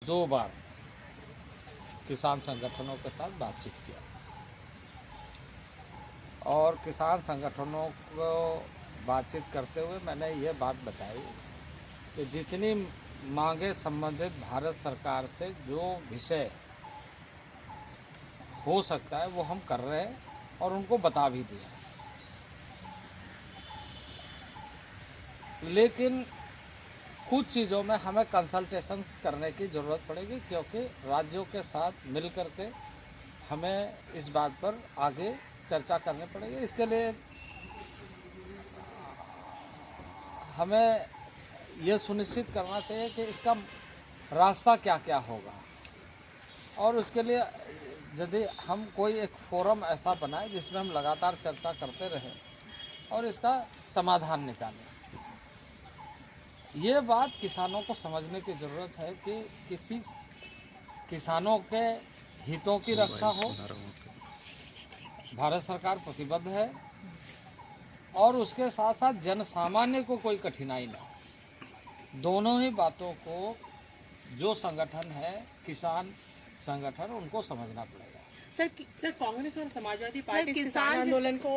2 बार किसान संगठनों के साथ बातचीत किया और किसान संगठनों को बातचीत करते हुए मैंने ये बात बताई कि जितनी मांगे संबंधित भारत सरकार से जो विषय हो सकता है वो हम कर रहे हैं और उनको बता भी दिया। लेकिन कुछ चीज़ों में हमें कंसल्टेशंस करने की ज़रूरत पड़ेगी, क्योंकि राज्यों के साथ मिल कर के हमें इस बात पर आगे चर्चा करनी पड़ेगी। इसके लिए हमें यह सुनिश्चित करना चाहिए कि इसका रास्ता क्या क्या होगा, और उसके लिए यदि हम कोई एक फोरम ऐसा बनाए जिसमें हम लगातार चर्चा करते रहें और इसका समाधान निकालें। ये बात किसानों को समझने की ज़रूरत है कि किसी किसानों के हितों की रक्षा हो, भारत सरकार प्रतिबद्ध है, और उसके साथ साथ जन सामान्य को कोई कठिनाई ना हो। दोनों ही बातों को जो संगठन है, किसान संगठन, उनको समझना पड़ेगा। सर कांग्रेस और समाजवादी पार्टी किसान आंदोलन को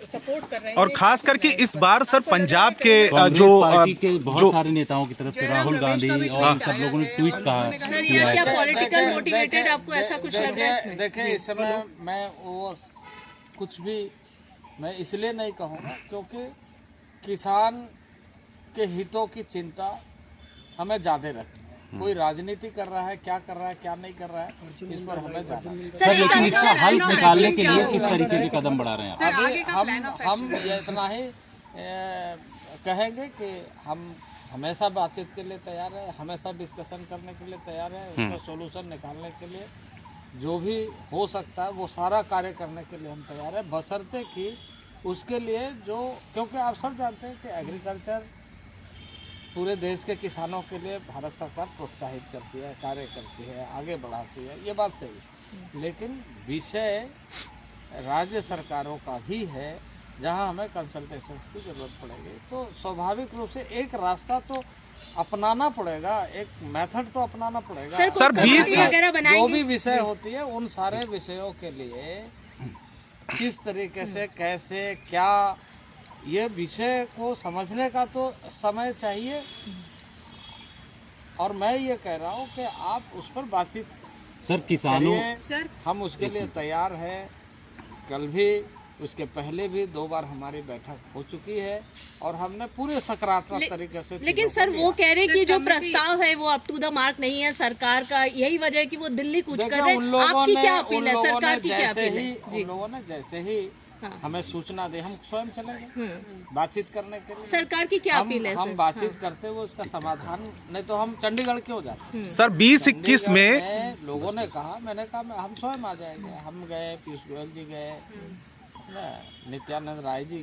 सपोर्ट कर रहे हैं, और खास करके इस बार सर पंजाब के जो पार्टी के बहुत सारे नेताओं की तरफ से राहुल गांधी और सब लोगों ने ट्वीट कहा। सर ये क्या पॉलिटिकल मोटिवेटेड आपको ऐसा कुछ लग रहा है इसमें? देखिए, इस समय मैं वो कुछ भी मैं इसलिए नहीं कहूँगा क्योंकि किसान के हितों की चिंता हमें ज़्यादा रखनी है। कोई राजनीति कर रहा है, क्या कर रहा है, क्या नहीं कर रहा है, इस पर हमें जाना। सर लेकिन इसका हल निकालने के लिए किस तरीके के कदम बढ़ा रहे हैं? अभी हम ये इतना ही कहेंगे कि हम हमेशा बातचीत के लिए तैयार है, हमेशा डिस्कशन करने के लिए तैयार है, उसका सोल्यूशन निकालने के लिए जो भी हो सकता है वो सारा कार्य करने के लिए हम तैयार है, बशर्ते कि उसके लिए जो, क्योंकि आप सब जानते हैं कि एग्रीकल्चर पूरे देश के किसानों के लिए भारत सरकार प्रोत्साहित करती है, कार्य करती है, आगे बढ़ाती है, ये बात सही। लेकिन विषय राज्य सरकारों का भी है जहां हमें कंसल्टेशंस की ज़रूरत पड़ेगी। तो स्वाभाविक रूप से एक रास्ता तो अपनाना पड़ेगा, एक मेथड तो अपनाना पड़ेगा। सर 20 जो भी विषय होती है उन सारे विषयों के लिए किस तरीके से, कैसे, क्या, ये विषय को समझने का तो समय चाहिए। और मैं ये कह रहा हूँ कि आप उस पर बातचीत सर किसानों, हम उसके लिए तैयार हैं। कल भी, उसके पहले भी 2 बार हमारी बैठक हो चुकी है और हमने पूरे सकारात्मक तरीके से। लेकिन सर वो कह रहे हैं कि जो प्रस्ताव है वो अप टू द मार्क नहीं है सरकार का, यही वजह है कि वो दिल्ली कुछ कर रहे हैं। आपकी क्या अपील है, सरकार की क्या अपील है? उन लोगों ने जैसे ही हमें सूचना दे, हम स्वयं चले गए बातचीत करने के लिए। सरकार की क्या अपील है? हम बातचीत करते हुए उसका समाधान, नहीं तो हम चंडीगढ़ क्यों जाते? सर 20-21 में लोगों ने कहा, मैंने कहा हम स्वयं आ जाएंगे। हम गए, पीयूष गोयल जी गए, नित्यानंद राय जी